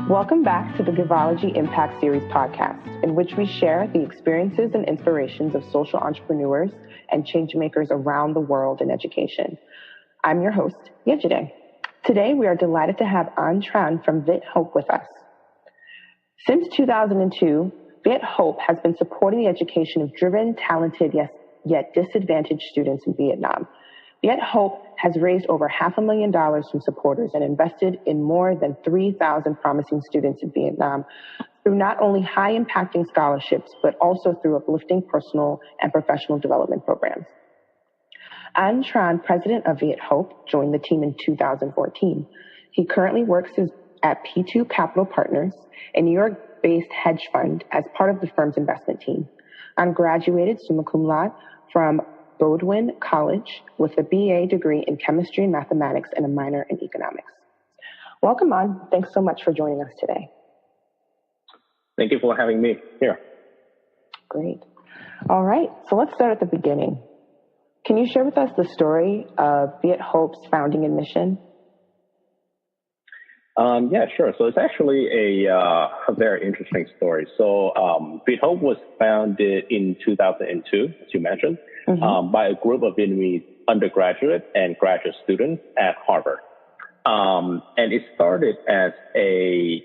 Welcome back to the Givology Impact Series podcast, in which we share the experiences and inspirations of social entrepreneurs and changemakers around the world in education. I'm your host, Yejide. Today, we are delighted to have Anh Tran from Viethope with us. Since 2002, Viethope has been supporting the education of driven, talented, yet disadvantaged students in Vietnam. Viethope has raised over $500,000 from supporters and invested in more than 3,000 promising students in Vietnam through not only high-impacting scholarships, but also through uplifting personal and professional development programs. Anh Tran, president of Viethope, joined the team in 2014. He currently works at P2 Capital Partners, a New York-based hedge fund, as part of the firm's investment team. Anh graduated summa cum laude from Bowdoin College with a BA degree in chemistry and mathematics and a minor in economics. Welcome, Anh. Thanks so much for joining us today. Thank you for having me here. Great. All right, so let's start at the beginning. Can you share with us the story of Viethope's founding and mission? Yeah, sure. So it's actually a very interesting story. So Viethope was founded in 2002, as you mentioned, by a group of Vietnamese undergraduate and graduate students at Harvard. And it started as a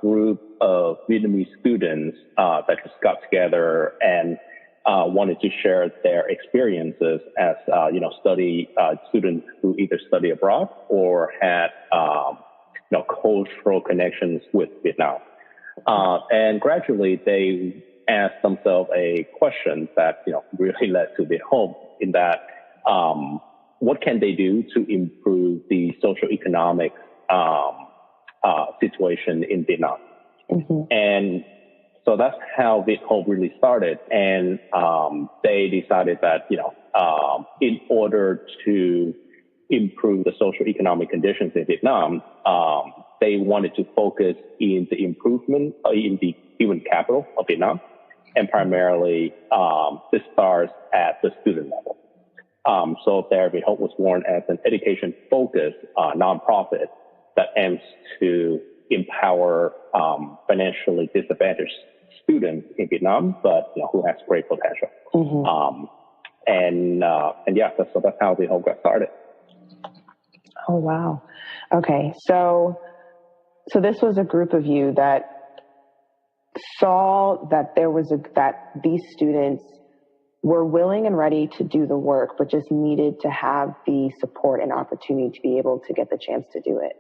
group of Vietnamese students that just got together and wanted to share their experiences as, students who either study abroad or had, cultural connections with Vietnam. And gradually they asked themselves a question that, really led to Viethope in that, what can they do to improve the socioeconomic situation in Vietnam? And so that's how Viethope really started. And they decided that, in order to improve the socioeconomic conditions in Vietnam, they wanted to focus in the improvement in the human capital of Vietnam, and primarily this starts at the student level. So there, Viethope was born as an education-focused nonprofit that aims to empower financially disadvantaged students in Vietnam, but who has great potential. So that's how Viethope got started. Oh, wow. Okay. So this was a group of you that saw that that these students were willing and ready to do the work, but just needed to have the support and opportunity to be able to get the chance to do it.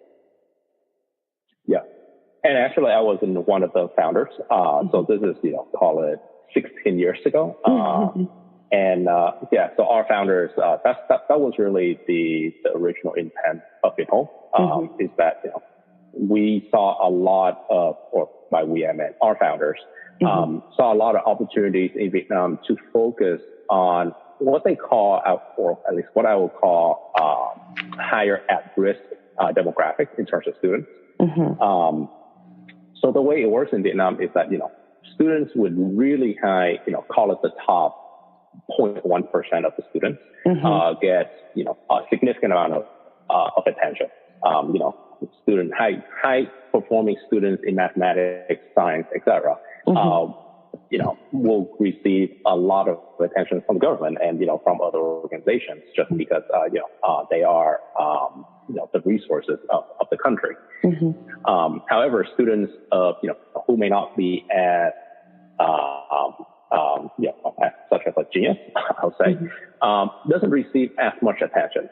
Yeah. And actually I was one of the founders. So this is, call it 16 years ago. So our founders, that was really the original intent of Viethope, is that, we saw a lot of, or by we I meant our founders, saw a lot of opportunities in Vietnam to focus on what they call, or at least what I would call, higher at-risk demographics in terms of students. So the way it works in Vietnam is that, students with really high, call it the top 0.1% of the students get a significant amount of attention. High performing students in mathematics, science, etc. Will receive a lot of attention from government and from other organizations just because they are the resources of the country. However, students who may not be as such as a genius, I would say, doesn't receive as much attention,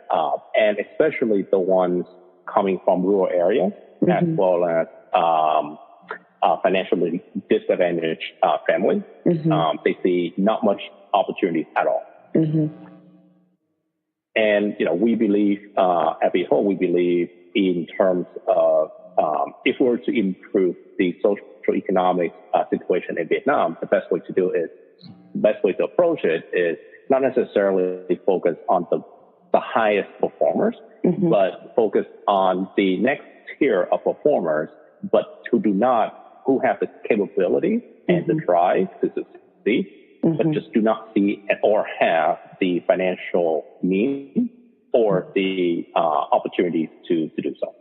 and especially the ones coming from rural areas, as well as financially disadvantaged families. They see not much opportunities at all. And we believe at Viethope, we believe in terms of if we were to improve the socioeconomic situation in Vietnam, the best way to approach it is not necessarily focus on the highest performers, but focus on the next tier of performers, but who have the capability and the drive to succeed, but just do not see or have the financial means or the opportunities to do so.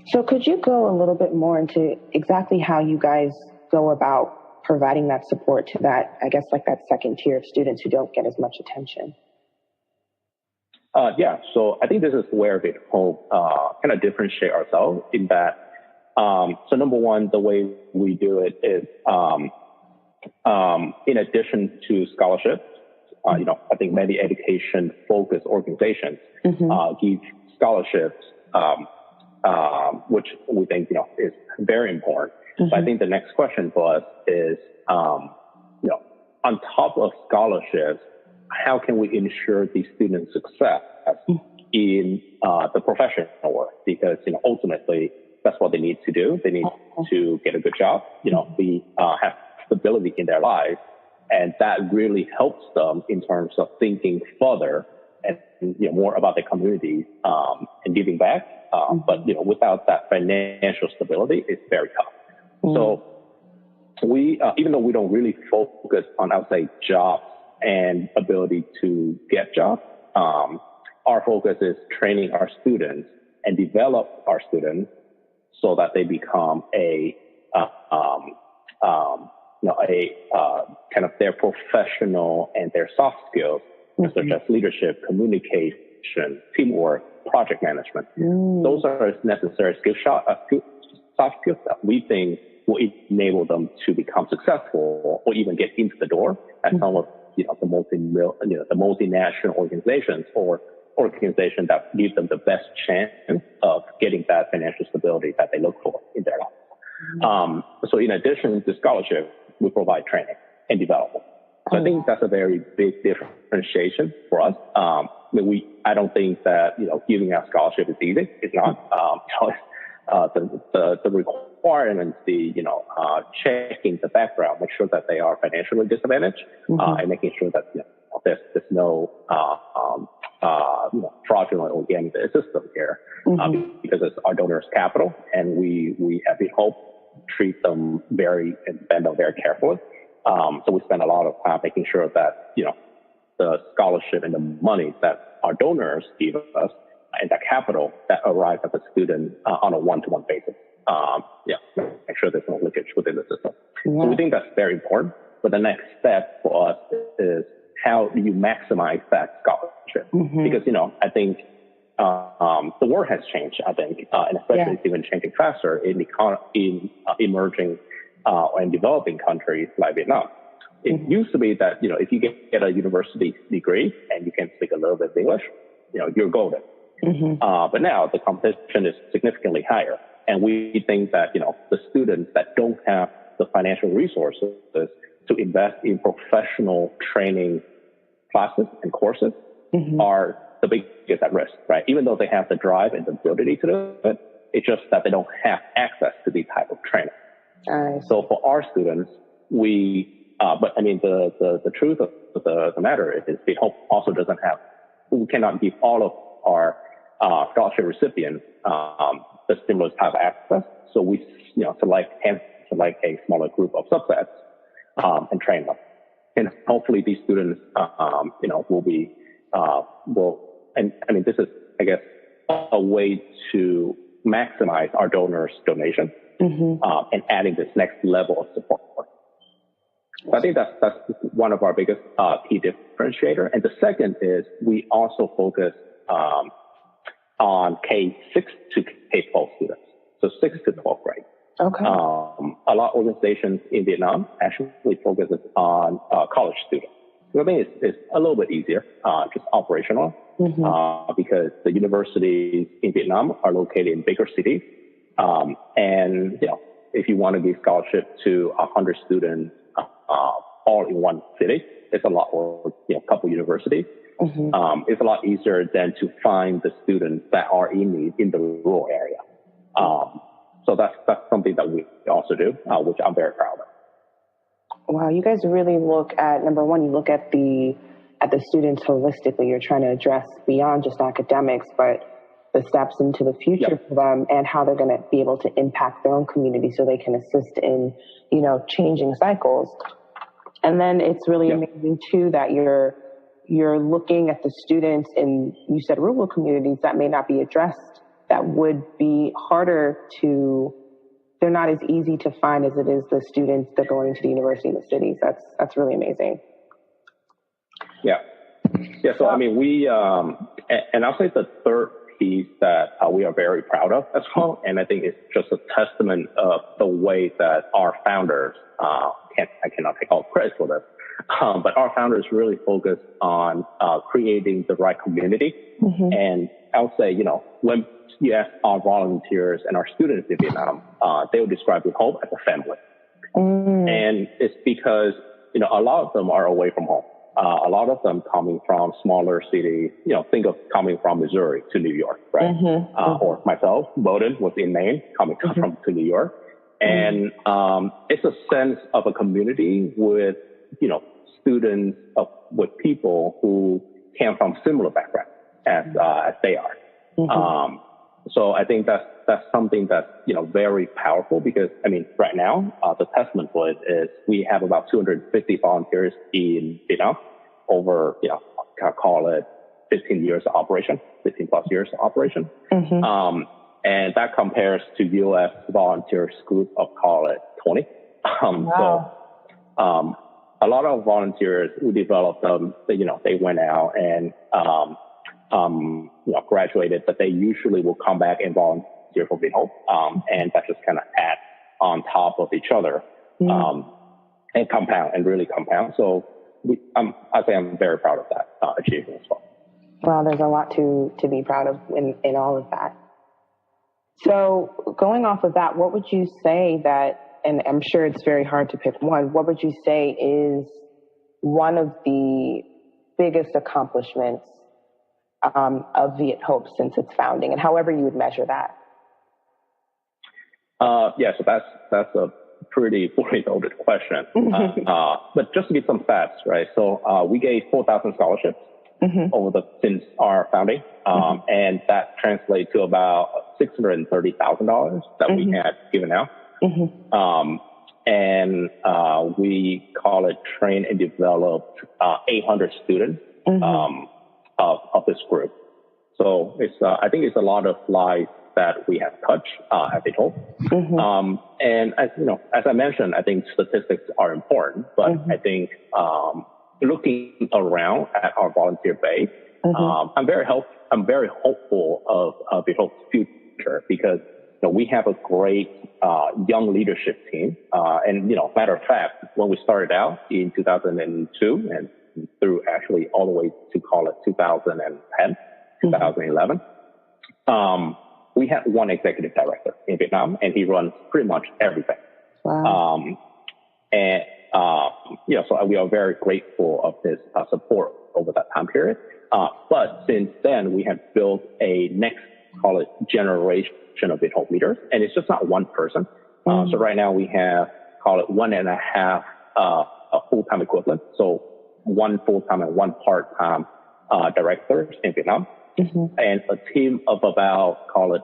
So could you go a little bit more into exactly how you guys go about providing that support to that, I guess, like that second tier of students who don't get as much attention? Yeah, so I think this is where Viethope kind of differentiate ourselves in that. So number one, the way we do it is, in addition to scholarships, I think many education-focused organizations give scholarships, which we think is very important. But I think the next question for us is, on top of scholarships, how can we ensure these students' success in the professional work? Because ultimately that's what they need to do. They need to get a good job. Be have stability in their lives, and that really helps them in terms of thinking further and more about their community and giving back. But without that financial stability, it's very tough. So we, even though we don't really focus on, I would say, jobs and ability to get jobs, our focus is training our students and develop our students so that they become kind of their professional and their soft skills, such as leadership, communication, teamwork, project management. Those are necessary soft skills that we think will enable them to become successful or even get into the door at some of the multinational organizations or organizations that give them the best chance of getting that financial stability that they look for in their life. So in addition to scholarship, we provide training and development. So I think that's a very big differentiation for us. I don't think that giving out scholarship is easy. It's not. The requirements, checking the background, make sure that they are financially disadvantaged, and making sure that there's no fraudulent or gambling system here, because it's our donors' capital, and we have Viethope treat them very carefully. So we spend a lot of time making sure that the scholarship and the money that our donors give us and the capital that arrives at the student on a one-to-one basis. Make sure there's no leakage within the system. Yeah. So we think that's very important. But the next step for us is how do you maximize that scholarship? Because, I think the world has changed, I think, and especially it's even changing faster in emerging and developing countries like Vietnam. It used to be that, if you get a university degree and you can speak a little bit of English, you're golden. But now the competition is significantly higher. And we think that, the students that don't have the financial resources to invest in professional training classes and courses are the biggest at risk, right? Even though they have the drive and the ability to do it, it's just that they don't have access to these type of training. So for our students, we the truth of the matter is Viethope also we cannot give all of our scholarship recipients the stimulus type of access. So we select a smaller group of subsets and train them. And hopefully these students this is, I guess, a way to maximize our donors' donation and adding this next level of support. So I think that's one of our biggest key differentiator. And the second is we also focus on K-6 to K-12 students, so 6th to 12th grade. Okay. A lot of organizations in Vietnam actually focuses on college students. So I think it's a little bit easier, just operational, because the universities in Vietnam are located in bigger cities. And if you want to give scholarship to 100 students all in one city, it's a lot, or a couple universities. It's a lot easier than to find the students that are in need in the rural area. So that's something that we also do, which I'm very proud of. Wow, you guys really look at, number one, you look at the students holistically. You're trying to address beyond just academics, but the steps into the future for them and how they're going to be able to impact their own community so they can assist in, changing cycles. And then it's really amazing too that you're looking at the students in, you said, rural communities that may not be addressed that would be harder to, they're not as easy to find as it is the students that are going to the university in the cities. That's really amazing. Yeah. Yeah. So, I mean, and I'll say the third piece that we are very proud of as well, and I think it's just a testament of the way that our founders, I cannot take all credit for this, but our founders really focused on creating the right community. Mm-hmm. And I'll say, when you ask our volunteers and our students in Vietnam, they will describe Viethope as a family. Mm. And it's because, a lot of them are away from home. A lot of them coming from smaller cities, think of coming from Missouri to New York, right? Mm-hmm. Or myself, Bowdoin was in Maine, coming from to New York. And it's a sense of a community with, students, with people who came from similar backgrounds as they are. Mm-hmm. So I think that's something that's, very powerful because, right now, the testament for it is we have about 250 volunteers in Vietnam over, call it 15 years of operation, 15 plus years of operation. Mm-hmm. And that compares to U.S. volunteers group of, call it 20. Wow. So, a lot of volunteers who developed them, they went out and, graduated, but they usually will come back and volunteer for Viethope. And that just kind of adds on top of each other, and compound and really compound. So I say I'm very proud of that achievement as well. Well, there's a lot to be proud of in all of that. So going off of that, what would you say that, and I'm sure it's very hard to pick one, what would you say is one of the biggest accomplishments of Viethope since its founding, and however you would measure that? So that's a pretty loaded question. But just to give some facts, right? So we gave 4,000 scholarships since our founding, and that translates to about $630,000 that we had given out. And we call it train and developed 800 students of this group. So it's I think it's a lot of lives that we have touched at Viethope. And as I mentioned, I think statistics are important, but I think looking around at our volunteer base, I'm very hopeful of Viethope's future because we have a great young leadership team. And matter of fact, when we started out in 2002 and through actually all the way to call it 2010, 2011, we had one executive director in Vietnam, and he runs pretty much everything. Wow. So we are very grateful of his support over that time period. But since then, we have built a next, call it generation of Viethope leaders, and it's just not one person. So right now we have, call it 1.5 full-time equivalent. So one full-time and one part-time directors in Vietnam. And a team of about, call it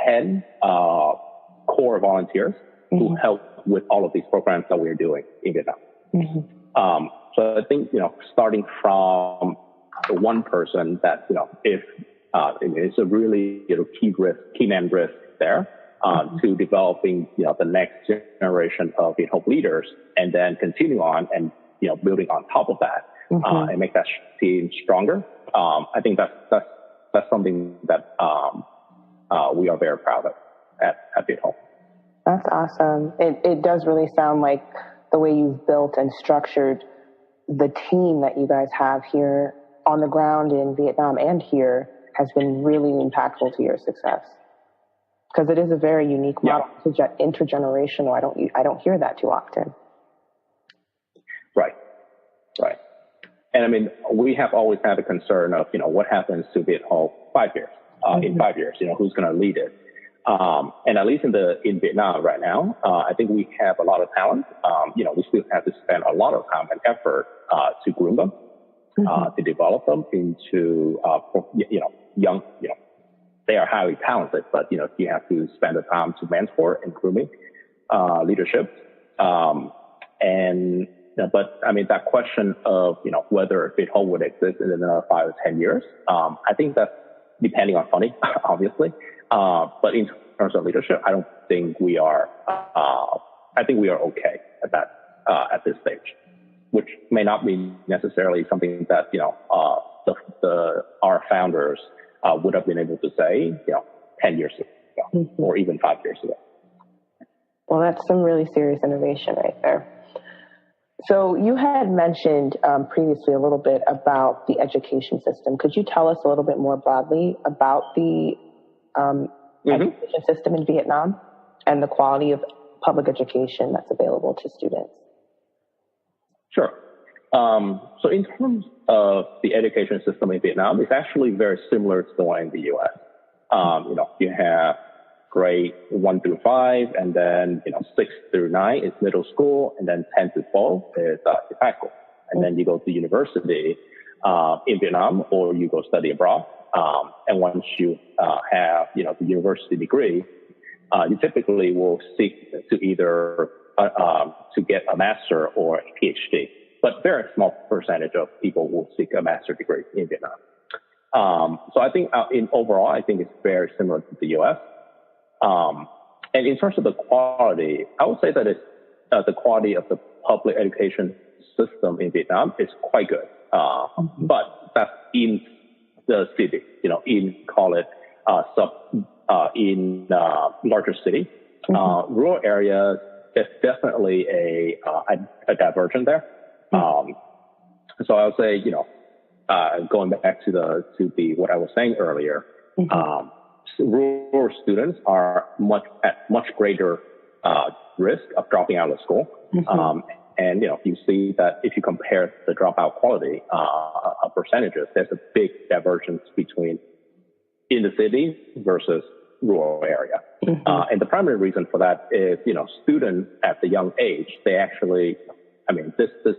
10 core volunteers who help with all of these programs that we're doing in Vietnam. So I think, starting from the one person that, if it's a really key man risk there, to developing, the next generation of Viethope leaders, and then continue on and, building on top of that, and make that team stronger. I think that's something that we are very proud of at Viethope. That's awesome. It does really sound like the way you've built and structured the team that you guys have here on the ground in Vietnam and here has been really impactful to your success. Because it is a very unique model, intergenerational. I don't hear that too often. Right. And we have always had a concern of, what happens to Viethope 5 years, in 5 years, who's going to lead it. And at least in Vietnam right now, I think we have a lot of talent. We still have to spend a lot of time and effort, to groom them, to develop them into, young, they are highly talented, but, you have to spend the time to mentor and grooming, leadership. But that question of, whether Viethope would exist in another 5 or 10 years, I think that's depending on funding, obviously. But in terms of leadership, I don't think we are. I think we are okay at that at this stage, which may not be necessarily something that our founders would have been able to say 10 years ago or even 5 years ago. Well, that's some really serious innovation right there. So you had mentioned previously a little bit about the education system. Could you tell us a little bit more broadly about the education system in Vietnam and the quality of public education that's available to students? Sure. So in terms of the education system in Vietnam, it's actually very similar to the one in the U.S. You have grade 1 through 5, and then 6 through 9 is middle school, and then 10 to 12 is high school, and then you go to university in Vietnam, or you go study abroad. And once you have the university degree, you typically will seek to either to get a master or a PhD. But very small percentage of people will seek a master's degree in Vietnam. So I think overall, I think it's very similar to the U.S. And in terms of the quality, I would say that it's the quality of the public education system in Vietnam is quite good. But that's in the city, call it in larger city. Rural areas, there's definitely a diversion there. So I would say, going back to what I was saying earlier, rural students are at much greater risk of dropping out of school. And you see that if you compare the dropout quality percentages, there's a big divergence between in the city versus rural area. And the primary reason for that is, students at the young age, they actually, this is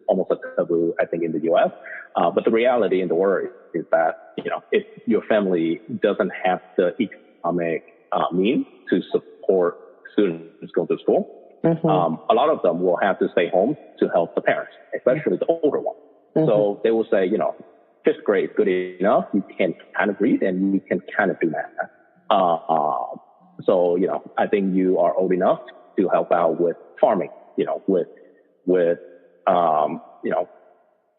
almost a taboo, I think, in the U.S. But the reality in the world is that, if your family doesn't have the economic means to support students going to school, a lot of them will have to stay home to help the parents, especially the older ones. So they will say, 5th grade is good enough. You can kind of read and you can kind of do math. So, I think you are old enough to help out with farming, with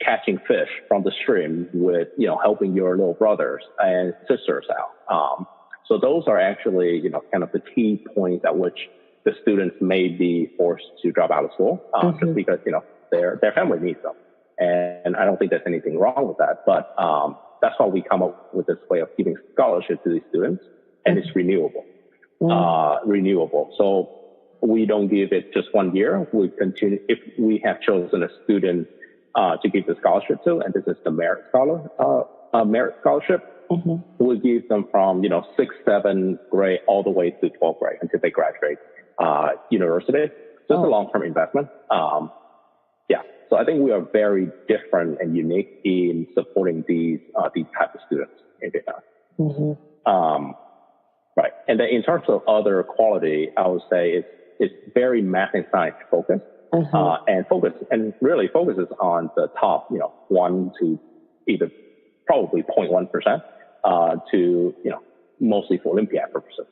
catching fish from the stream, with, helping your little brothers and sisters out. So those are actually, kind of the key points at which the students may be forced to drop out of school, just because, their family needs them. And I don't think there's anything wrong with that. But that's why we come up with this way of giving scholarship to these students, and it's renewable. So we don't give it just 1 year. We continue, if we have chosen a student to give the scholarship to, and this is the merit scholarship, we'll give them from 6th, 7th grade all the way to 12th grade until they graduate university. So it's a long-term investment. So I think we are very different and unique in supporting these type of students in Vietnam. Right. And then in terms of other quality, I would say it's very math and science focused, and really focuses on the top, 1 to either probably 0.1%, to, mostly for Olympiad purposes.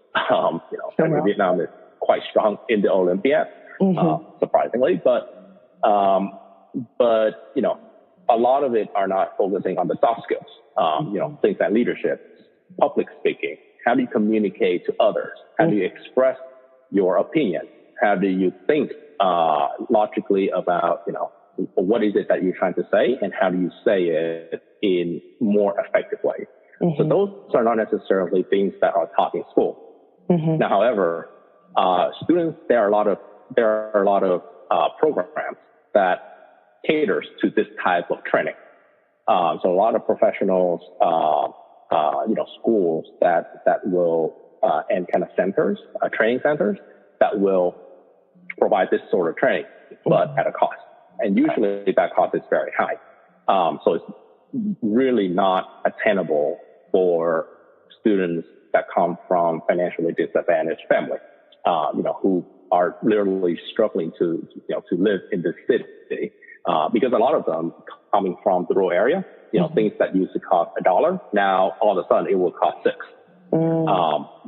Vietnam is quite strong in the Olympiad, surprisingly, but a lot of it are not focusing on the soft skills, things like leadership, public speaking. How do you communicate to others? How do you express your opinion? How do you think logically about, what is it that you're trying to say, and how do you say it in more effective ways? So those are not necessarily things that are taught in school. Now, however, students, there are a lot of programs that caters to this type of training. So a lot of professionals, schools that will, and kind of centers, training centers that will provide this sort of training, but at a cost. And usually that cost is very high. So it's really not attainable for students that come from financially disadvantaged families, who are literally struggling to live in the city, because a lot of them coming from the rural area, things that used to cost $1, now all of a sudden it will cost $6.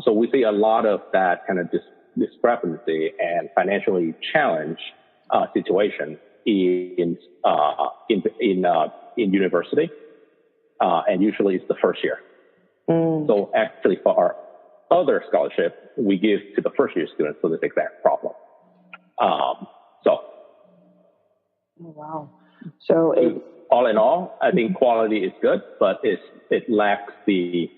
So we see a lot of that kind of discrepancy and financially challenged situation in university, and usually it's the first year. So actually, for our other scholarship, we give to the first year students for this exact problem. Wow. So all in all, I think quality is good, but it lacks the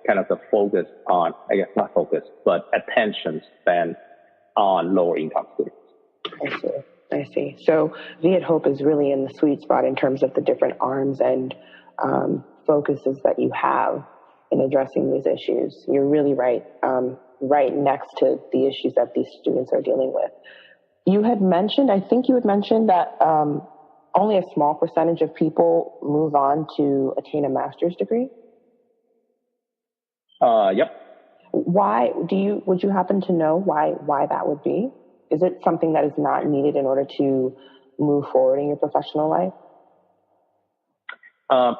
kind of the focus on, I guess not focus, but attention spent on lower income students. I see. So Viethope is really in the sweet spot in terms of the different arms and focuses that you have in addressing these issues. You're really right next to the issues that these students are dealing with. I think you had mentioned that only a small percentage of people move on to attain a master's degree. Yep. Would you happen to know why that would be? Is it something that is not needed in order to move forward in your professional life?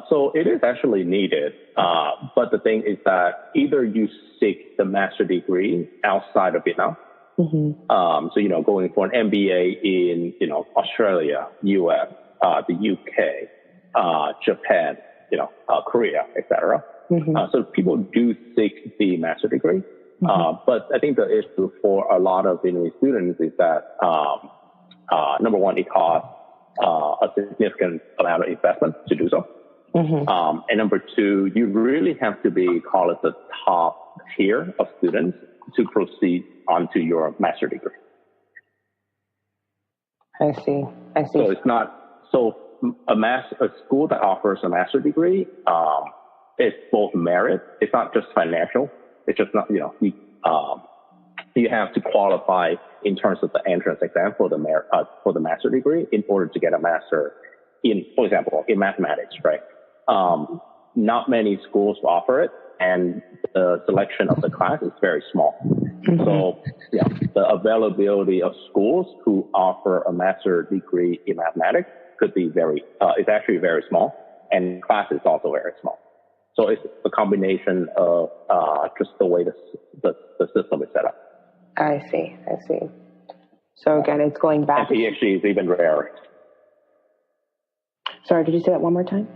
So it is actually needed, but the thing is that either you seek the master degree outside of Vietnam, so going for an MBA in Australia, US, the UK, Japan, Korea, etc. So people do seek the master degree, but I think the issue for a lot of Vietnamese students is that number one, it costs a significant amount of investment to do so. And number two, you really have to be called the top tier of students to proceed onto your master degree. I see. So it's not a school that offers a master degree. It's both merit. It's not just financial. It's just not you have to qualify in terms of the entrance exam for the master degree in order to get a master in, for example, in mathematics, right? Not many schools offer it, and the selection of the class is very small. So, the availability of schools who offer a master degree in mathematics could be is actually very small, and class is also very small. So it's a combination of just the way the system is set up. I see. So again, it's going back. And PhD is even rarer. Sorry, did you say that one more time?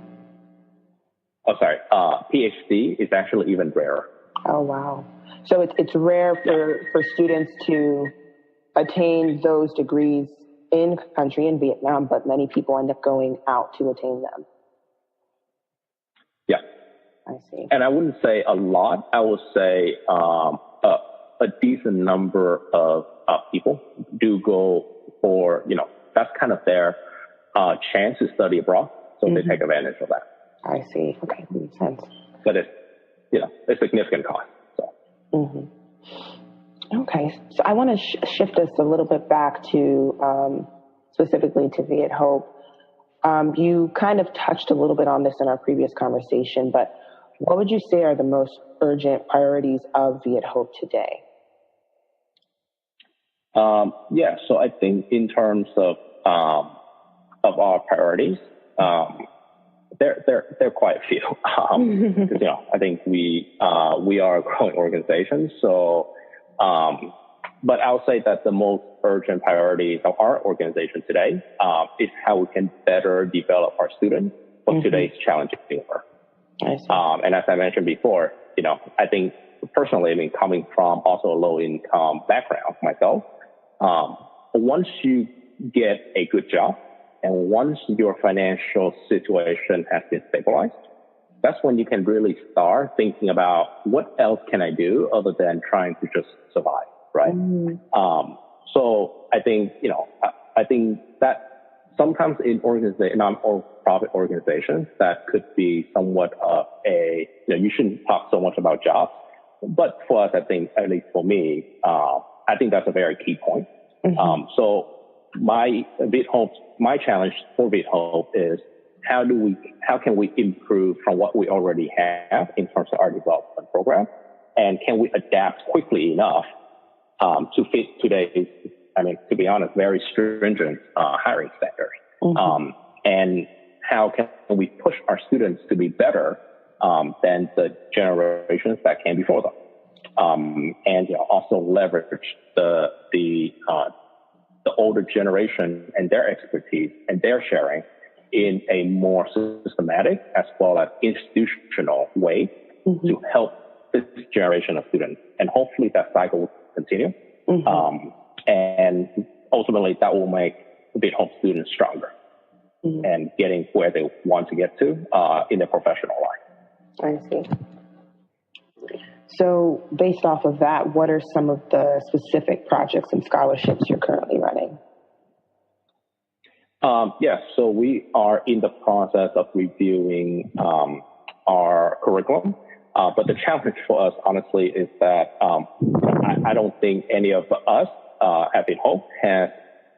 Oh, sorry. PhD is actually even rarer. Oh, wow. So it's rare for students to attain those degrees in country, in Vietnam, but many people end up going out to attain them. Yeah. I see. And I wouldn't say a lot. I would say a decent number of people do go for, that's kind of their chance to study abroad. So they take advantage of that. I see. Okay, makes sense. But it's, a significant cost. So. Okay, so I want to shift us a little bit back to specifically to Viethope. You kind of touched a little bit on this in our previous conversation, but what would you say are the most urgent priorities of Viethope today? So I think in terms of our priorities, they're quite a few. Because, I think we are a growing organization. So, but I'll say that the most urgent priorities of our organization today is how we can better develop our students for today's challenging work. And as I mentioned before, I think personally, coming from also a low income background myself, once you get a good job and once your financial situation has been stabilized, that's when you can really start thinking about what else can I do other than trying to just survive, right? So I think, I think that sometimes in non-profit organizations, that could be somewhat of you shouldn't talk so much about jobs. But for us, I think, at least for me, I think that's a very key point. So my challenge for Viethope is how can we improve from what we already have in terms of our development program, and can we adapt quickly enough to fit today's, to be honest, very stringent hiring standards, and how can we push our students to be better than the generations that came before them. And also leverage the older generation and their expertise and their sharing in a more systematic as well as institutional way to help this generation of students. And hopefully that cycle will continue. And ultimately that will make Viethope students stronger and getting where they want to get to in their professional life. I see. So based off of that, what are some of the specific projects and scholarships you're currently running? Yes, so we are in the process of reviewing our curriculum. But the challenge for us, honestly, is that I don't think any of us at Viethope has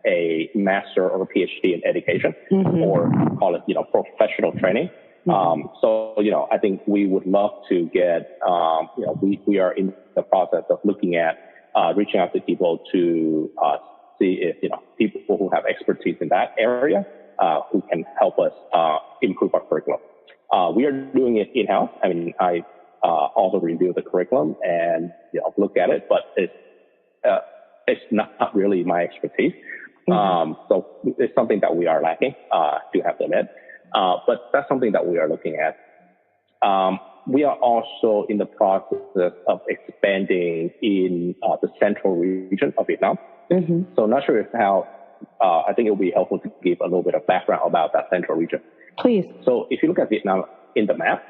a master or a PhD in education or call it, professional training. So, I think we would love to get, we are in the process of looking at reaching out to people to see if, people who have expertise in that area who can help us improve our curriculum. We are doing it in-house. I mean, I also review the curriculum and, look at it, but it's not really my expertise. So it's something that we are lacking, to have to admit. But that's something that we are looking at. We are also in the process of expanding in the central region of Vietnam. So not sure I think it would be helpful to give a little bit of background about that central region. Please. So if you look at Vietnam in the map,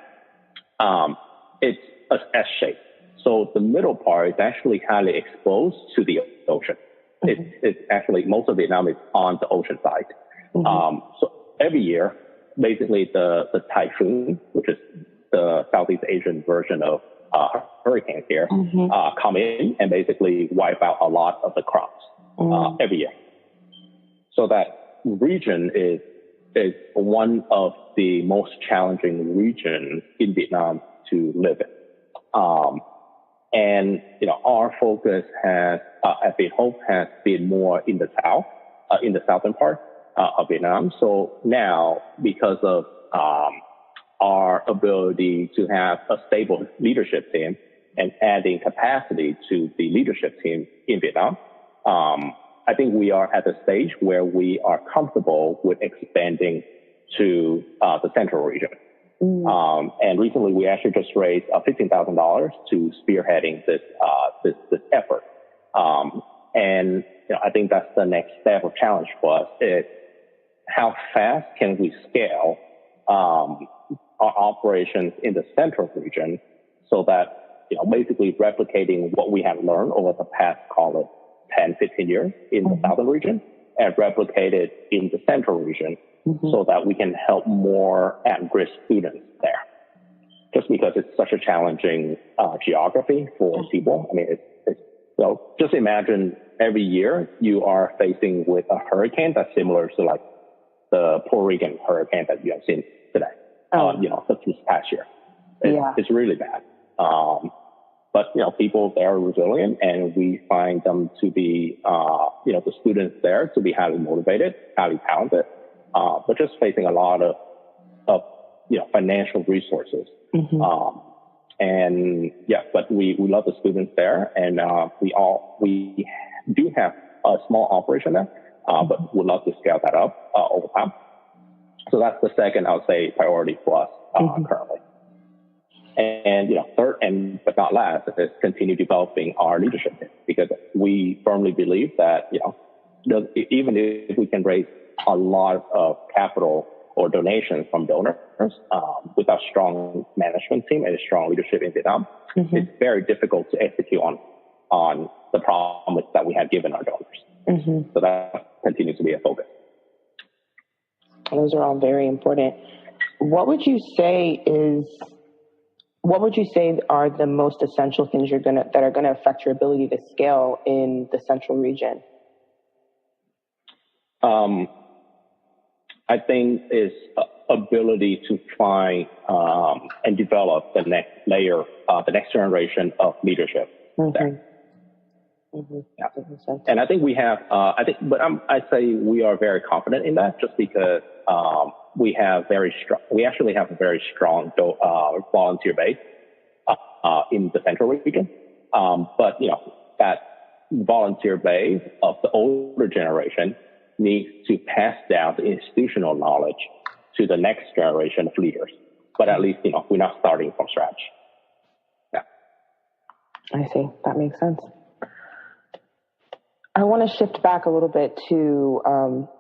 it's an S shape. So the middle part is actually highly exposed to the ocean. It's actually, most of Vietnam is on the ocean side. So every year, basically the typhoon, which is the Southeast Asian version of hurricanes here, come in and basically wipe out a lot of the crops every year. So that region is one of the most challenging regions in Vietnam to live in. And, our focus at Viethope has been more in the south, in the southern part of Vietnam. So now, because of our ability to have a stable leadership team and adding capacity to the leadership team in Vietnam, I think we are at the stage where we are comfortable with expanding to the central region. And recently we actually just raised $15,000 to spearheading this effort. And I think that's the next step of challenge for us is how fast can we scale our operations in the central region so that, basically replicating what we have learned over the past, call it 10, 15 years in the southern region and replicate it in the central region so that we can help more at-risk students there. Just because it's such a challenging geography for people. I mean, it's just imagine every year you are facing with a hurricane that's similar to like the Puerto Rican hurricane that you have seen today. This past year. It's really bad. But, people there are resilient and we find them to be, the students there to be highly motivated, highly talented, but just facing a lot of financial resources. But we love the students there and, we do have a small operation there, but would love to scale that up, over time. So that's the second, I would say, priority for us, currently. And, third and but not last is continue developing our leadership team because we firmly believe that, even if we can raise a lot of capital or donations from donors, with our strong management team and a strong leadership in Vietnam, it's very difficult to execute on the promise that we have given our donors. So that continues to be a focus. Those are all very important. What would you say are the most essential things that are gonna affect your ability to scale in the central region? I think is ability to find and develop the next layer, the next generation of leadership there. And I think we have. I'd say we are very confident in that, just because we actually have a very strong volunteer base in the central region. But that volunteer base of the older generation needs to pass down the institutional knowledge to the next generation of leaders. But at least, we're not starting from scratch. Yeah. I see. That makes sense. I want to shift back a little bit to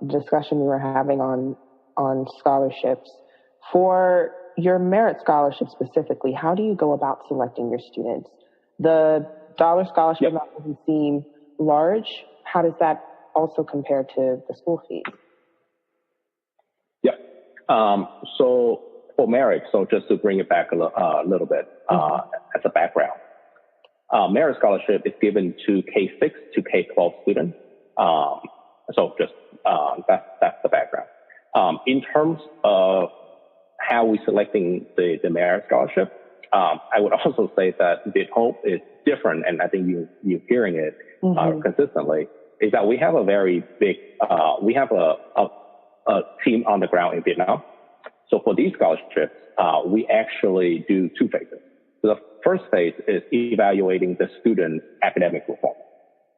the discussion we were having on scholarships. For your merit scholarship specifically, how do you go about selecting your students? The dollar scholarship amount doesn't seem large. How does that also compare to the school fees? Yeah. So for merit, just to bring it back a little bit as a background, merit scholarship is given to K-6 to K-12 students. So just that's the background. In terms of how we're selecting the merit scholarship, I would also say that Viethope is different, and I think you're hearing it consistently, is that we have a very big, we have a team on the ground in Vietnam. So for these scholarships, we actually do two phases. So the first phase is evaluating the student's academic performance.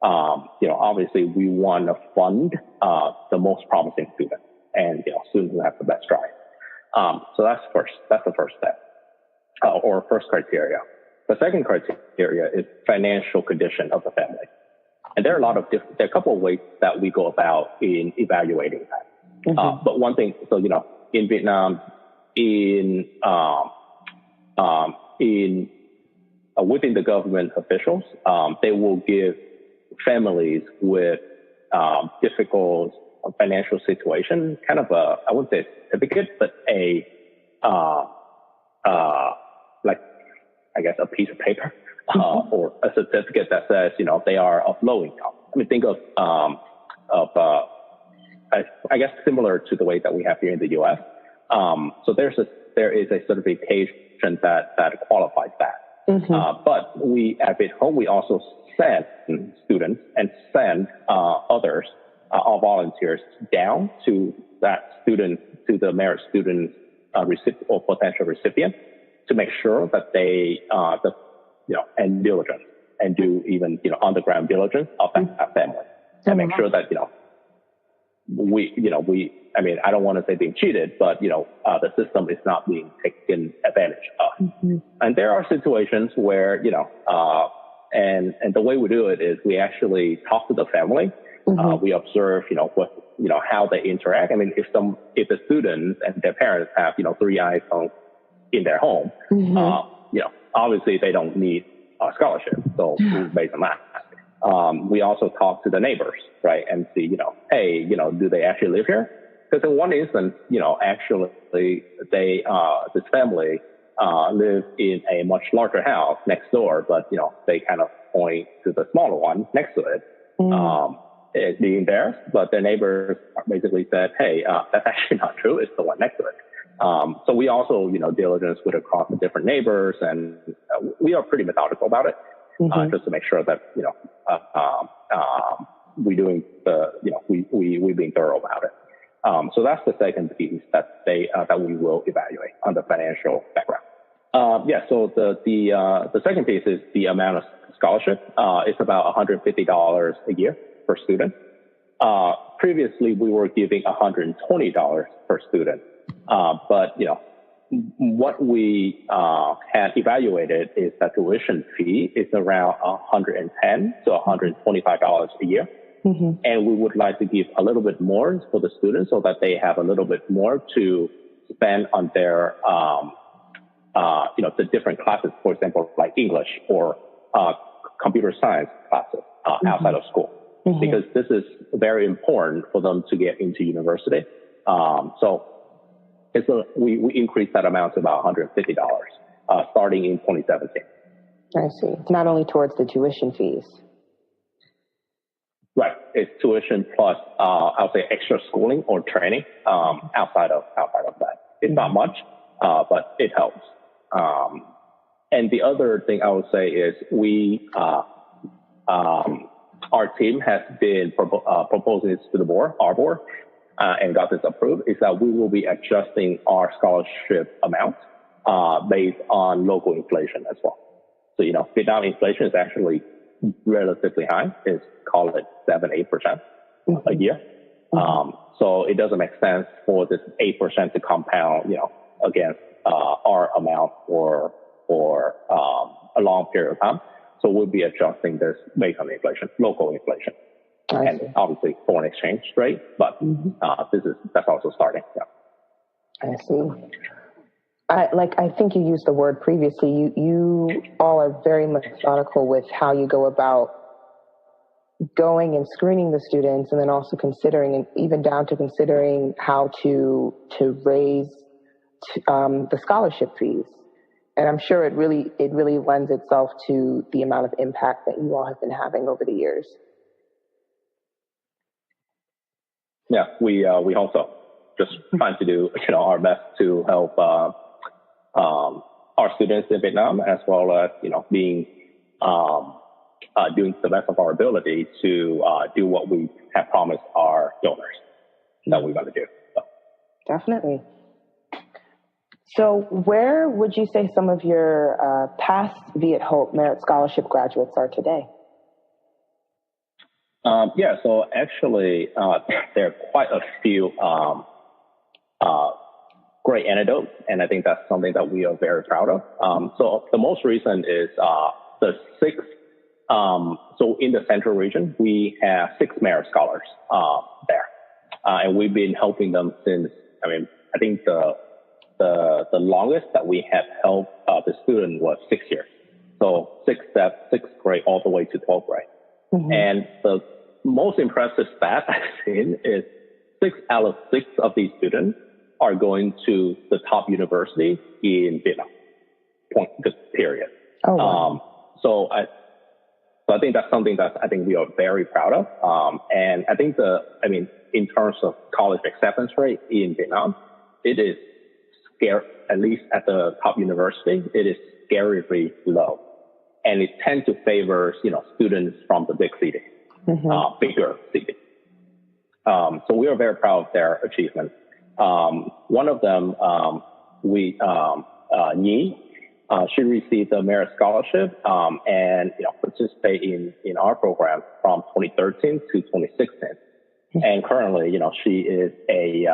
Obviously we want to fund the most promising students and students who have the best drive. So that's the first step, or first criteria. The second criteria is financial condition of the family. And there are there are a couple of ways that we go about in evaluating that. But one thing, so, in Vietnam, within the government officials, they will give families with difficult financial situation kind of I wouldn't say a certificate, but a piece of paper or a certificate that says they are of low income. I mean, think of I guess similar to the way that we have here in the U.S. So there is a certification that qualifies that. But we at Viethope, we also send students and send others, our volunteers, down to that student, to the merit student recipient or potential recipient, to make sure that they and diligence and do even underground diligence of that family, and make sure that I mean, I don't want to say being cheated, but the system is not being taken advantage of. And there are situations where and the way we do it is we actually talk to the family. We observe how they interact. I mean, if the students and their parents have 3 iPhones in their home, obviously they don't need a scholarship. So based on that, we also talk to the neighbors, right, and see hey, do they actually live here? Because in one instance, actually this family live in a much larger house next door, but they kind of point to the smaller one next to it, it being theirs. But their neighbors basically said, hey, that's actually not true. It's the one next to it. So we also diligence with across the different neighbors, and we are pretty methodical about it, just to make sure that we're doing we're being thorough about it. So that's the second piece that we will evaluate on the financial background. So the second piece is the amount of scholarship. It's about $150 a year per student. Previously, we were giving $120 per student. But what we had evaluated is that tuition fee is around $110 to $125 a year. And we would like to give a little bit more for the students so that they have a little bit more to spend on their, the different classes, for example, like English or computer science classes outside of school, because this is very important for them to get into university. So we increased that amount to about $150 starting in 2017. I see. Not only towards the tuition fees. Right. It's tuition plus, I'll say extra schooling or training, outside of that. It's not much, but it helps. And the other thing I would say is our team has been proposing this to our board. and got this approved is that we will be adjusting our scholarship amount based on local inflation as well. So, Vietnam inflation is actually relatively high. It's called it 7-8% a year. So it doesn't make sense for this 8% to compound, against our amount for a long period of time. So we'll be adjusting this based on inflation, local inflation, and obviously foreign exchange rate. But that's also starting. Yeah. I see. I think you used the word previously. You all are very methodical with how you go about going and screening the students, and then also considering, and even down to considering how to raise the scholarship fees. And I'm sure it really lends itself to the amount of impact that you all have been having over the years. Yeah, we hope so. Just trying to do our best to help our students in Vietnam, as well as being doing the best of our ability to do what we have promised our donors that we're going to do. So. Definitely. So where would you say some of your past Viethope Merit Scholarship graduates are today? So actually, there are quite a few great anecdotes, and I think that's something that we are very proud of. So the most recent is the sixth. So in the central region, we have 6 merit scholars there, and we've been helping them since. I think the longest that we have helped the student was 6 years. So sixth grade all the way to 12th grade. And the most impressive stat I've seen is 6 out of 6 of these students are going to the top university in Vietnam. Period. Oh, wow. So I think that's something that I think we are very proud of. And I think in terms of college acceptance rate in Vietnam, it is at least at the top university, it is scarily low. And it tends to favor, students from the big cities, bigger cities. So we are very proud of their achievement. One of them, Nhi, she received a merit scholarship, and, participate in our program from 2013 to 2016. And currently, she is a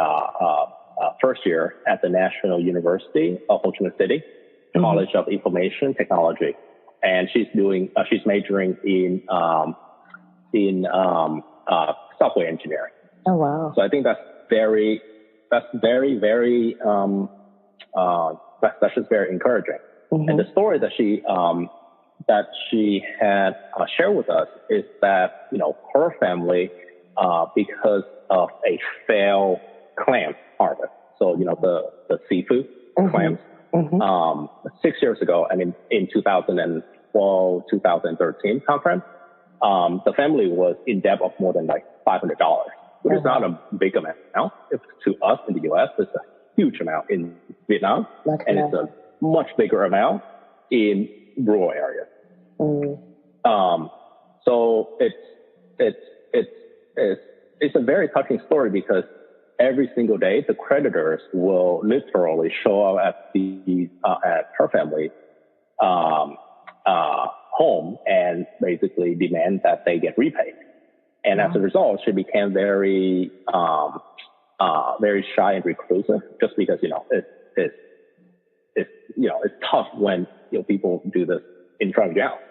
first year at the National University of Ho Chi Minh City, College of Information Technology. And she's majoring in software engineering. Oh, wow. So I think that's very, that's just very encouraging. And the story that she had shared with us is that, her family, because of a failed clam harvest. So, the seafood clams, 6 years ago, in 2012, 2013 conference, the family was in debt of more than $500, which is not a big amount. To us in the U.S., it's a huge amount in Vietnam, and it's a much bigger amount in rural areas. So it's a very touching story, because every single day the creditors will literally show up at her family home and basically demand that they get repaid. And as a result, she became very very shy and reclusive, just because it's tough when people do this in front of your house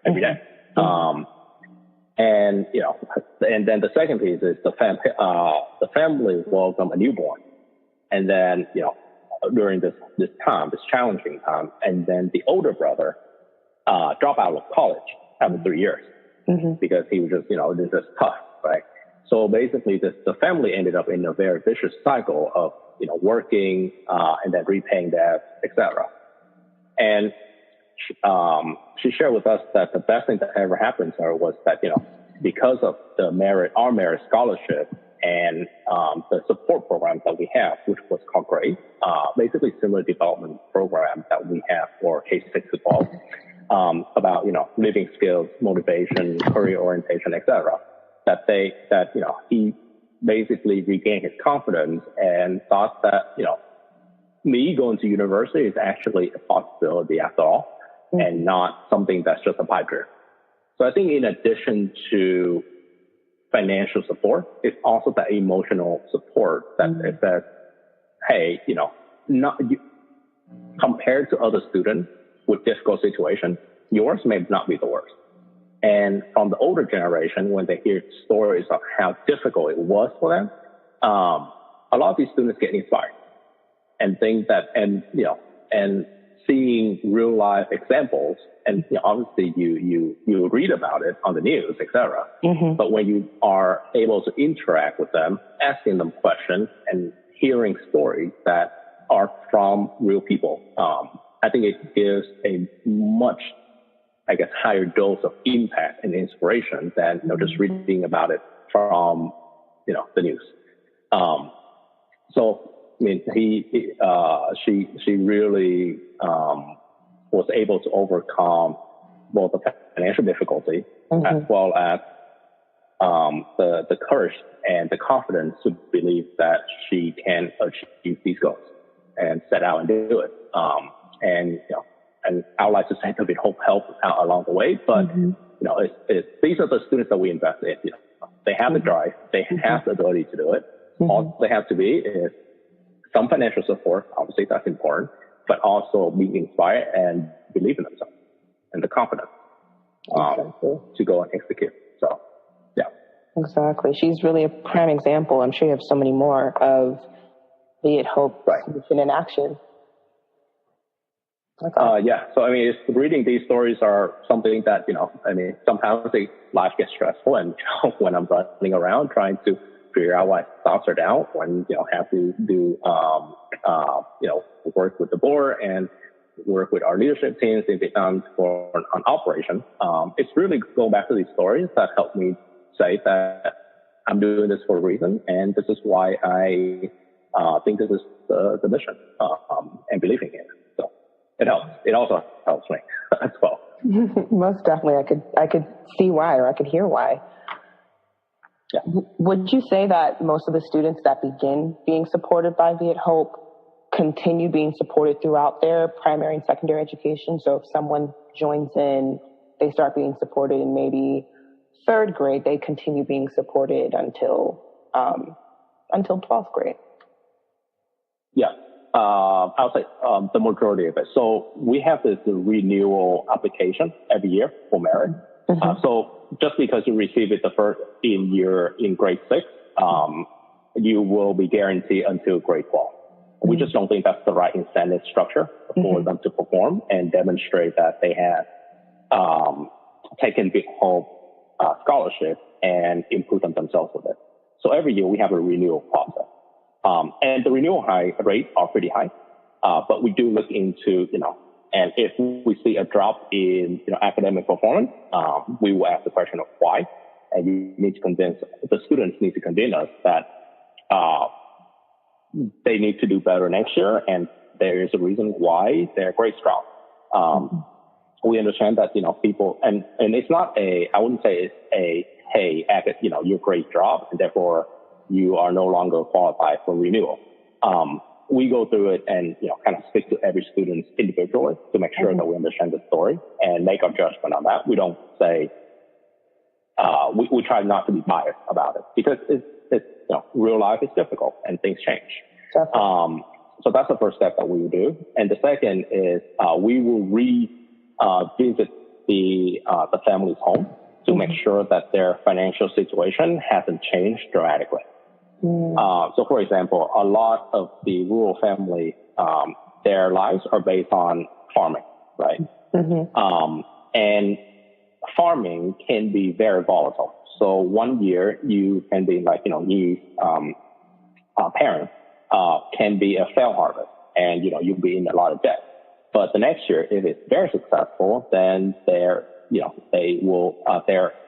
every day. And then the second piece is the family welcomed a newborn, and then during this challenging time, and then the older brother dropped out of college after 3 years because he was just tough, right? So basically, the family ended up in a very vicious cycle of working and then repaying debts, etc. And she shared with us that the best thing that ever happened to her was that because of our merit scholarship and the support programs that we have, which was called GRADE, basically similar development program that we have for K-6 to 12, about living skills, motivation, career orientation, etc. He basically regained his confidence and thought that, me going to university is actually a possibility after all, and not something that's just a pipe dream. So I think in addition to financial support, it's also the emotional support that it says, hey, compared to other students with difficult situations, yours may not be the worst. And from the older generation, when they hear stories of how difficult it was for them, a lot of these students get inspired and think that, and seeing real life examples, and obviously you read about it on the news, etc. But when you are able to interact with them, asking them questions and hearing stories that are from real people, I think it gives a much, higher dose of impact and inspiration than just reading about it from the news. So I mean, she really was able to overcome both the financial difficulty as well as the courage and the confidence to believe that she can achieve these goals and set out and do it. And I would like to say that Viethope helped out along the way, but these are the students that we invest in. They have the drive, they have the ability to do it. All they have to be is some financial support. Obviously, that's important, but also being inspired and believe in themselves and the confidence to go and execute. So, yeah. Exactly. She's really a prime example. I'm sure you have so many more of Viethope solution in action. Okay. Yeah. So, I mean, reading these stories are something that, sometimes life gets stressful, and when I'm running around trying to figure out why thoughts are down, when, have to do, work with the board and work with our leadership teams in Vietnam for an operation. It's really going back to these stories that help me say that I'm doing this for a reason, and this is why I think this is the mission, and believing in it. So it helps. It also helps me as well. Most definitely. I could see why, or I could hear why. Yeah. Would you say that most of the students that begin being supported by Viethope continue being supported throughout their primary and secondary education? So if someone joins in, they start being supported in maybe third grade, they continue being supported until 12th grade? Yeah. I'll say the majority of it. So we have this renewal application every year for merit. So just because you receive it the first in grade 6, you will be guaranteed until grade 12. We just don't think that's the right incentive structure for them to perform and demonstrate that they have taken Viethope scholarship and improved themselves with it. So every year we have a renewal process. And the renewal rates are pretty high, but we do look into, and if we see a drop in, academic performance, we will ask the question of why. And the students need to convince us that they need to do better next year, and there is a reason why their grades drop. We understand that, people, and it's not I wouldn't say it's hey, your grades drop, and therefore you are no longer qualified for renewal. We go through it and, kind of speak to every student individually to make sure that we understand the story and make our judgment on that. We don't say, we try not to be biased about it, because it's real life is difficult and things change. So that's the first step that we will do. And the second is, we will visit the family's home to make sure that their financial situation hasn't changed dramatically. So, for example, a lot of the rural family, their lives are based on farming, right? And farming can be very volatile. So one year you can be parents can be a failed harvest, and you'll be in a lot of debt. But the next year, if it's very successful, then their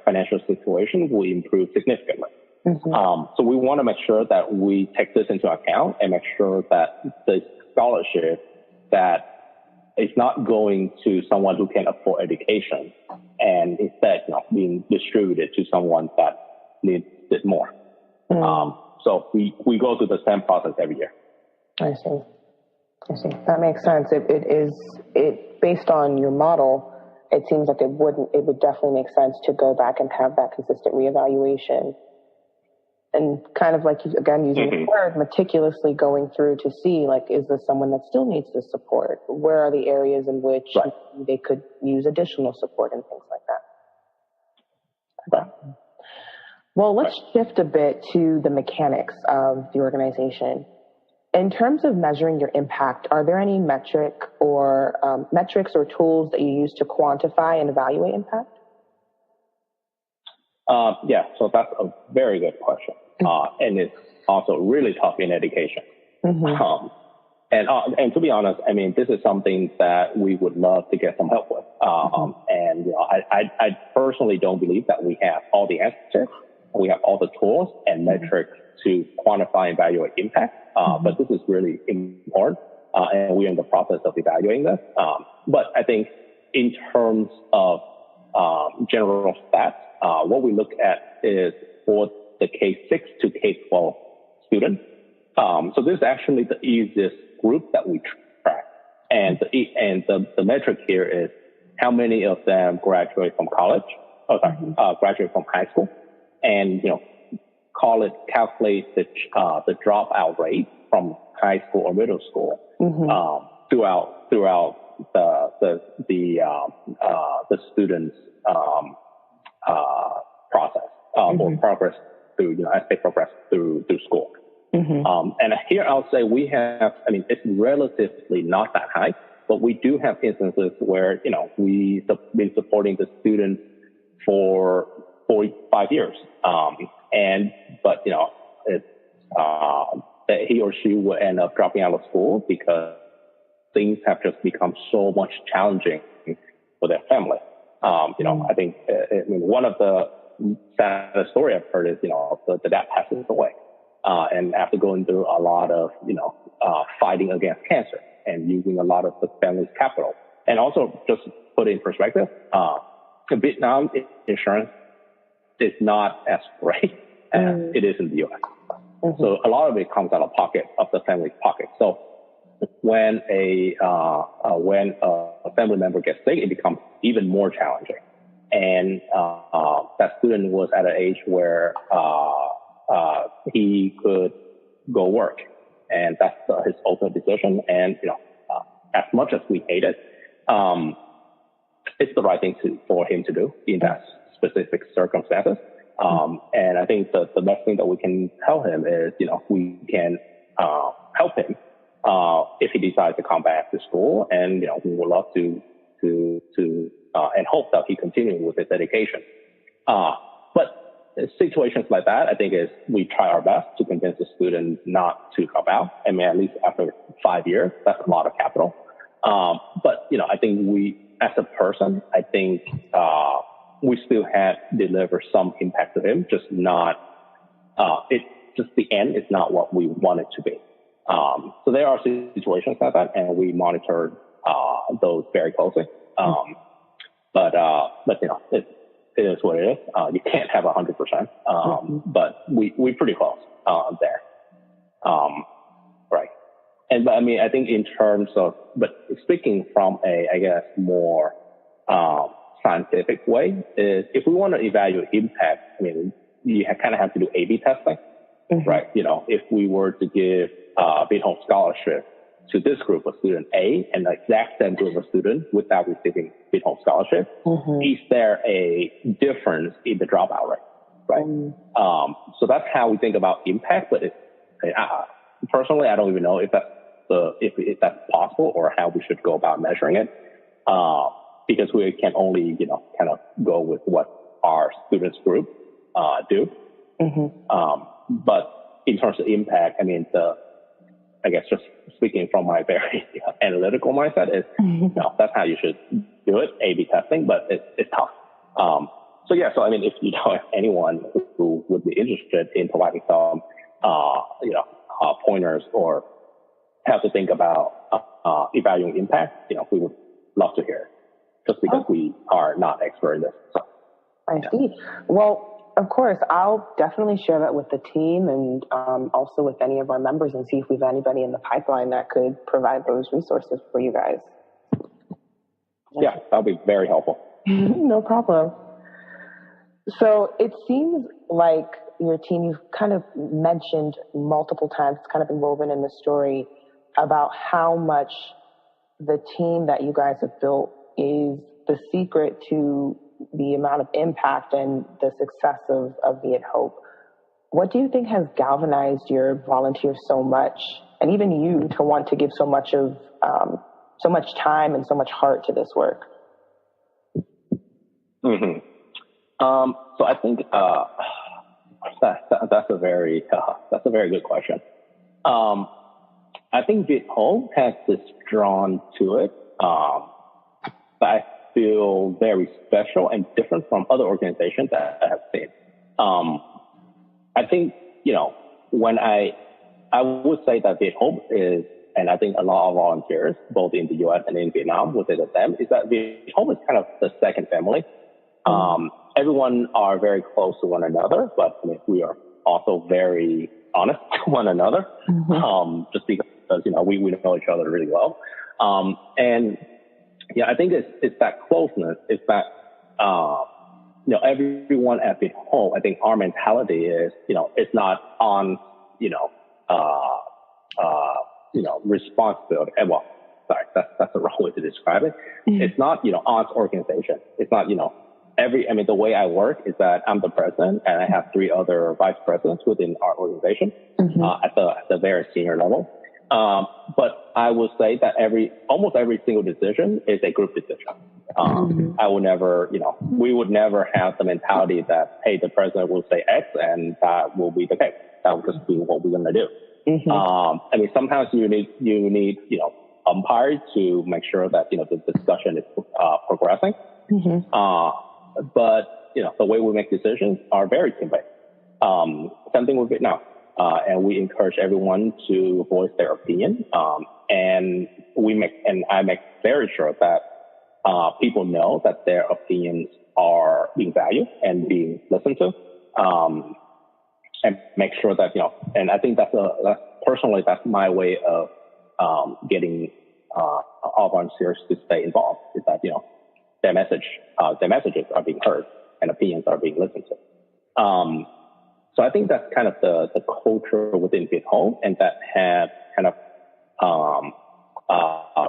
financial situation will improve significantly. So we want to make sure that we take this into account and make sure that the scholarship that is not going to someone who can afford education, and instead being distributed to someone that needs it more. So we go through the same process every year. I see. That makes sense. It based on your model, it seems like it would definitely make sense to go back and have that consistent reevaluation. And kind of like, again, using the word, meticulously going through to see, like, is this someone that still needs this support? Where are the areas in which they could use additional support and things like that? Right. Well, let's shift a bit to the mechanics of the organization. In terms of measuring your impact, are there any metrics or tools that you use to quantify and evaluate impact? Yeah, so that's a very good question. And it's also really tough in education. And to be honest, I mean, this is something that we would love to get some help with. And, you know, I personally don't believe that we have all the answers. We have all the tools and metrics to quantify and evaluate impact. But this is really important. And we're in the process of evaluating this. But I think in terms of general stats, what we look at is for the K-6 to K-12 students. So this is actually the easiest group that we track. And the metric here is how many of them graduate from college, graduate from high school, and, you know, calculate the dropout rate from high school or middle school throughout the students' process or progress through, you know, as they progress through school. And here I'll say we have, I mean, it's relatively not that high, but we do have instances where, you know, we've been supporting the students for 5 years. But, you know, that he or she will end up dropping out of school because things have just become so much challenging for their family. You know, I think, I mean, one of the saddest story I've heard is, you know, the dad passes away. And after going through a lot of, you know, fighting against cancer and using a lot of the family's capital. And also just put in perspective, Vietnam insurance is not as great as it is in the U.S. So a lot of it comes out of the family's pocket. So when a family member gets sick, it becomes even more challenging. And that student was at an age where he could go work, and that's his ultimate decision. And, you know, as much as we hate it, it's the right thing for him to do in that specific circumstances. And I think the best thing that we can tell him is, you know, we can help him if he decides to come back to school, and, you know, we would love to and hope that he continues with his education. But situations like that, I think, is we try our best to convince the student not to drop out. I mean, at least after 5 years, that's a lot of capital. But, you know, I think as a person, I think we still have delivered some impact to him, just not, the end is not what we want it to be. So there are situations like that, and we monitor those very closely. But you know, it is what it is. You can't have 100%, but we're pretty close there. Right. And but I mean, I think in terms of, but speaking from a, I guess, more scientific way, is if we want to evaluate impact, I mean, you kind of have to do A/B testing, right? You know, if we were to give Viethope scholarship to this group of student A and the exact same group of students without receiving Viethope scholarship, is there a difference in the dropout rate, right? So that's how we think about impact. But personally, I don't even know if that's possible or how we should go about measuring it, because we can only, you know, kind of go with what our students group do. But in terms of impact, I mean, I guess just speaking from my very analytical mindset is, you know, that's how you should do it, A/B testing, but it's tough. So yeah, so I mean, if you know anyone who would be interested in providing some, you know, pointers or how to think about evaluating impact, you know, we would love to hear it, just because we are not expert in this. So, I see. Well, Of course, I'll definitely share that with the team and also with any of our members and see if we have anybody in the pipeline that could provide those resources for you guys. Yeah, that'll be very helpful. No problem. So it seems like your team, you've kind of mentioned multiple times, it's kind of been woven in the story about how much the team that you guys have built is the secret to the amount of impact and the success of Viethope. What do you think has galvanized your volunteers so much, and even you, to want to give so much time and so much heart to this work? Mm-hmm. So I think that's a very good question. I think Viethope has this drawn to it that I feel very special and different from other organizations that I have seen. I think, when I would say that Viethope is, and I think a lot of volunteers, both in the U.S. and in Vietnam, would say the same, is that Viethope is kind of the second family. Everyone are very close to one another, but we are also very honest to one another, just because we know each other really well. And yeah, I think it's that closeness. It's that everyone at Viethope, I think our mentality is it's not on responsibility. And well, sorry, that's the wrong way to describe it. It's not on organization. It's not the way I work is that I'm the president and I have 3 other vice presidents within our organization at the very senior level. But I will say that almost every single decision is a group decision. I would never, we would never have the mentality that, hey, the president will say X and that will be the case. That will just be what we're going to do. Sometimes you need, umpires to make sure that, the discussion is progressing. But, the way we make decisions are very team-based. Same thing with Vietnam. And we encourage everyone to voice their opinion. And I make very sure that people know that their opinions are being valued and being listened to. And make sure that, and I think that's my way of getting all volunteers to stay involved, is that, their messages are being heard and opinions are being listened to. So I think that's kind of the culture within Viethope, and that has kind of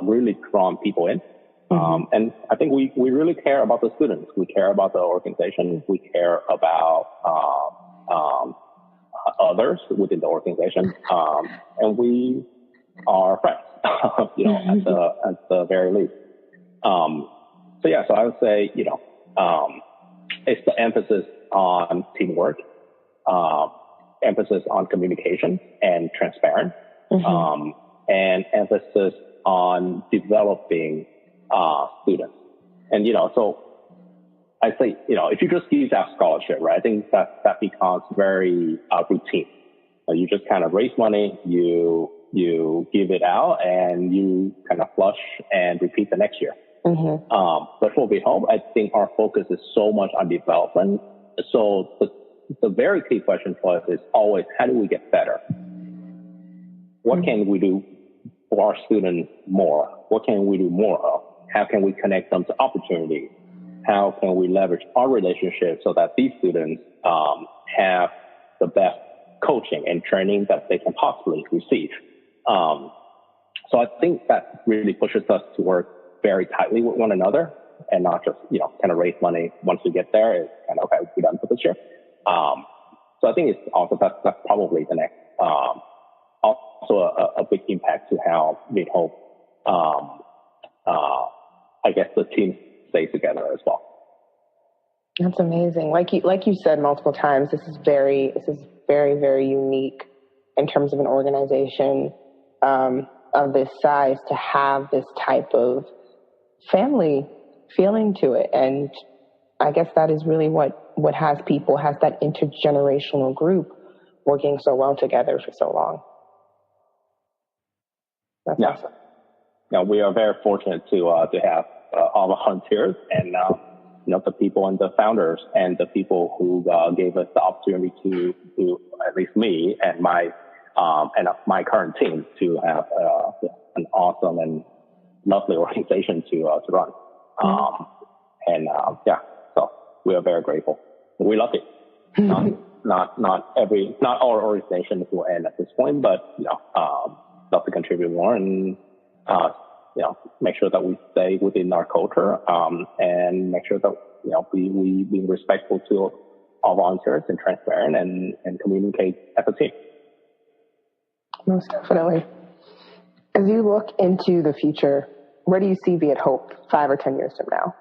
really drawn people in. And I think we really care about the students. We care about the organization. We care about others within the organization. And we are friends, at the very least. So I would say, it's the emphasis on teamwork, emphasis on communication and transparent, and emphasis on developing students. And, so I say, if you just give out scholarship, right, I think that becomes very routine. You just kind of raise money, you give it out, and you kind of flush and repeat the next year. But for Viethope, I think our focus is so much on development. So the very key question for us is always, how do we get better? What can we do for our students more? What can we do more of? How can we connect them to opportunities? How can we leverage our relationship so that these students have the best coaching and training that they can possibly receive? So I think that really pushes us to work very tightly with one another and not just, kind of raise money once we get there. It's kind of, okay, we're done for this year. So I think it's also, that's probably the next, also a big impact to how Viethope, I guess the team stays together as well. That's amazing. Like you said multiple times, this is very, very unique in terms of an organization of this size to have this type of family feeling to it. And I guess that is really what has that intergenerational group working so well together for so long. That's awesome. Yeah, we are very fortunate to have all the volunteers, and the people and the founders and the people who gave us the opportunity to at least me and my current team to have an awesome and lovely organization to run. So we are very grateful. We love it. Not all organizations will end at this point, but love to contribute more and make sure that we stay within our culture and make sure that we be respectful to all volunteers and transparent and communicate as a team. Most definitely. As you look into the future, where do you see Viethope 5 or 10 years from now?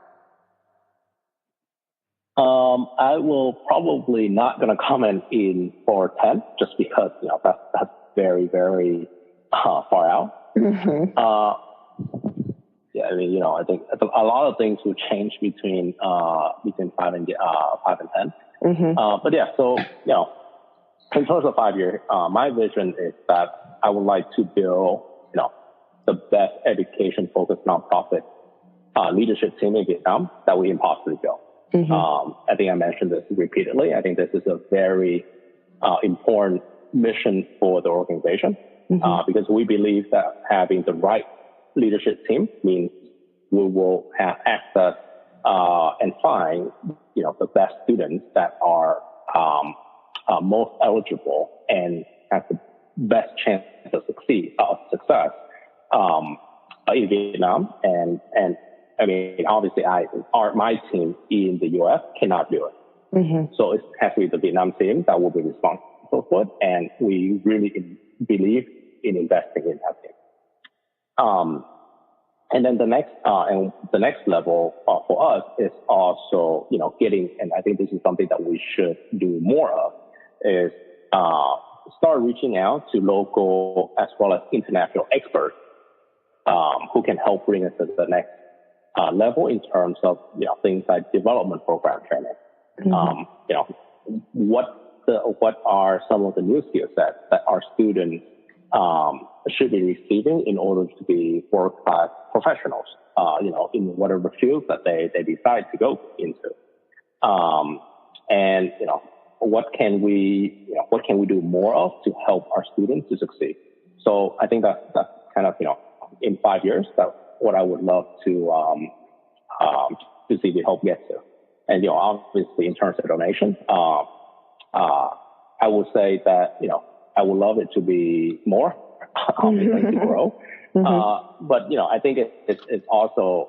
I will probably not going to comment in 4 or 10 just because that's very, very far out. I mean, I think a lot of things will change between 5 and 10. But yeah, so in terms of 5 years, my vision is that I would like to build the best education-focused nonprofit leadership team in Vietnam that we can possibly build. I think I mentioned this repeatedly. I think this is a very important mission for the organization because we believe that having the right leadership team means we will have access and find the best students that are most eligible and have the best chance of success in Vietnam. And I mean, obviously, my team in the U.S. cannot do it. So it has to be the Vietnam team that will be responsible for it, and we really believe in investing in that team. And then the next level for us is also getting, and I think this is something that we should do more of, is start reaching out to local as well as international experts who can help bring us to the next level in terms of things like development program training. What are some of the new skill sets that our students should be receiving in order to be world-class professionals, in whatever field that they decide to go into. And what can we do more of to help our students to succeed? So I think that's kind of in 5 years, that's what I would love to see Viethope get to. And obviously in terms of donation, I would say that I would love it to be more, obviously to grow. But I think it's also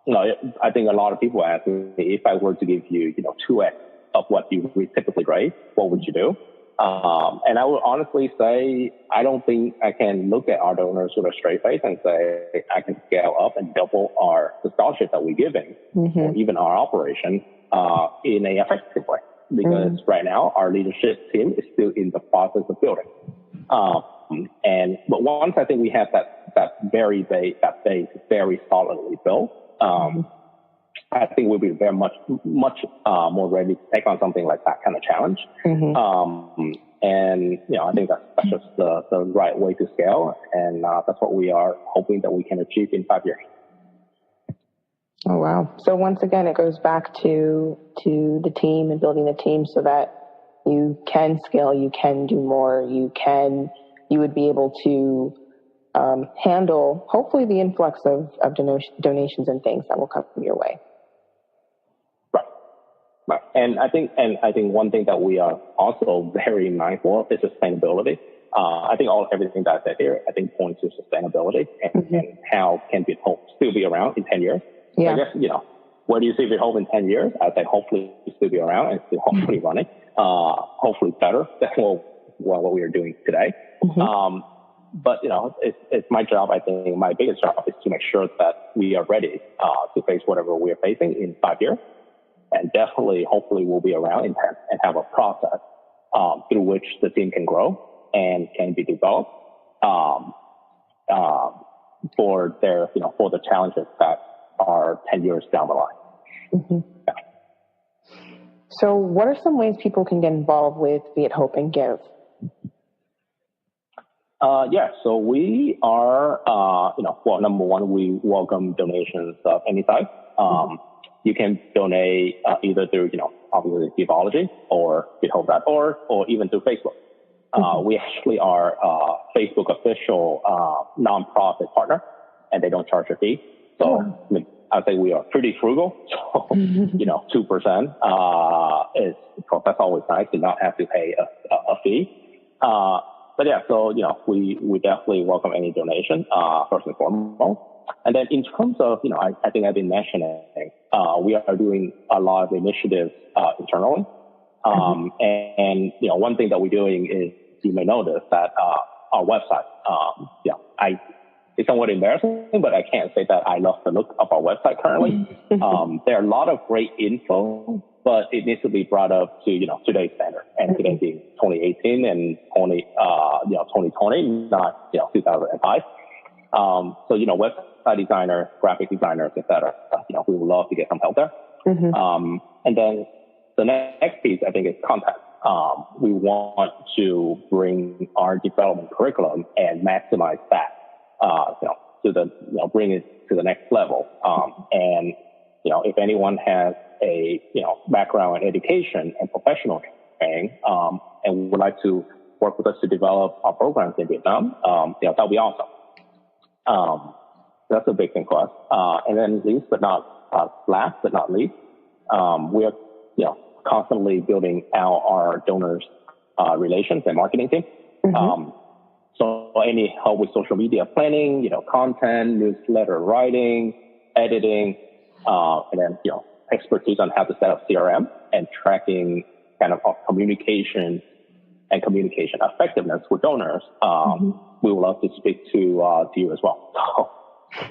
I think a lot of people ask me, if I were to give you 2x of what you typically raise, what would you do? And I would honestly say, I don't think I can look at our donors with a straight face and say, I can scale up and double the scholarship that we're giving, or even our operation, in an effective way. Because right now, our leadership team is still in the process of building. But once I think we have that base very solidly built, I think we'll be very much more ready to take on something like that kind of challenge. And I think that's just the right way to scale, and that's what we are hoping that we can achieve in 5 years. Oh wow! So once again, it goes back to the team and building the team so that you can scale, you can do more, you would be able to handle hopefully the influx of donations and things that will come your way. Right. And I think one thing that we are also very mindful of is sustainability. I think everything that I said here, I think points to sustainability and how can Viethope still be around in 10 years. Yeah. I guess, where do you see Viethope in 10 years? I think hopefully still be around and still hopefully running, hopefully better than what we are doing today. But, it's my job. I think my biggest job is to make sure that we are ready to face whatever we are facing in 5 years. And definitely, hopefully, we'll be around in 10 and have a process through which the team can grow and can be developed for the challenges that are 10 years down the line. Yeah. So what are some ways people can get involved with Viethope and give? So we are, number one, we welcome donations of any type. you can donate either through, obviously Givology or Viethope.org or even through Facebook. We actually are Facebook official nonprofit partner, and they don't charge a fee. So I mean, I'd say we are pretty frugal. So 2% is, that's always nice to not have to pay a fee. But yeah, so we definitely welcome any donation first and foremost. And then in terms of I think I've been mentioning we are doing a lot of initiatives internally. And one thing that we're doing is, you may notice that our website, it's somewhat embarrassing, but I can't say that I love the look of our website currently. There are a lot of great info, but it needs to be brought up to today's standard, and today being 2018 and 2020, not 2005. So website designer, graphic designers, etc. We would love to get some help there. And then the next piece, I think, is content. We want to bring our development curriculum and maximize that, to the, bring it to the next level. And, if anyone has a, background in education and professional training, and would like to work with us to develop our programs in Vietnam, that'll be awesome. That's a big thing for us. And then last but not least, we are, constantly building out our donors, relations and marketing team. So any help with social media planning, content, newsletter writing, editing, and then, expertise on how to set up CRM and tracking kind of communication and communication effectiveness with donors. We would love to speak to you as well.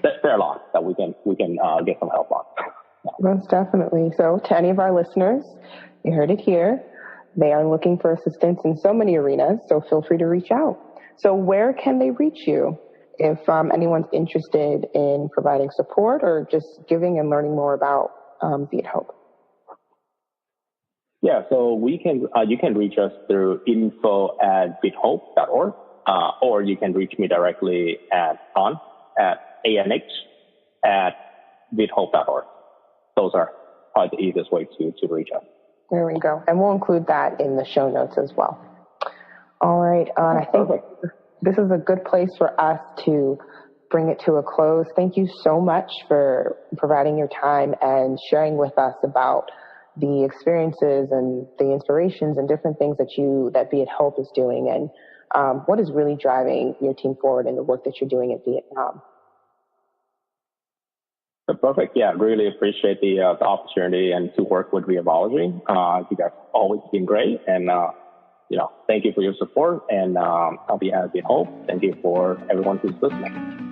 So there are a lot that we can get some help on. Most definitely. So to any of our listeners, you heard it here. They are looking for assistance in so many arenas, so feel free to reach out. So where can they reach you if anyone's interested in providing support or just giving and learning more about Viethope? Yeah, so you can reach us through info@viethope.org, or you can reach me directly at anh@viethope.org. Those are probably the easiest way to reach us. There we go. And we'll include that in the show notes as well. All right. I think this is a good place for us to bring it to a close. Thank you so much for providing your time and sharing with us about the experiences and the inspirations and different things that Viethope is doing, and what is really driving your team forward in the work that you're doing at Vietnam. Perfect. Yeah, really appreciate the opportunity and to work with Givology. You guys have always been great, and thank you for your support. And I'll be at Viethope. Thank you for everyone who's listening.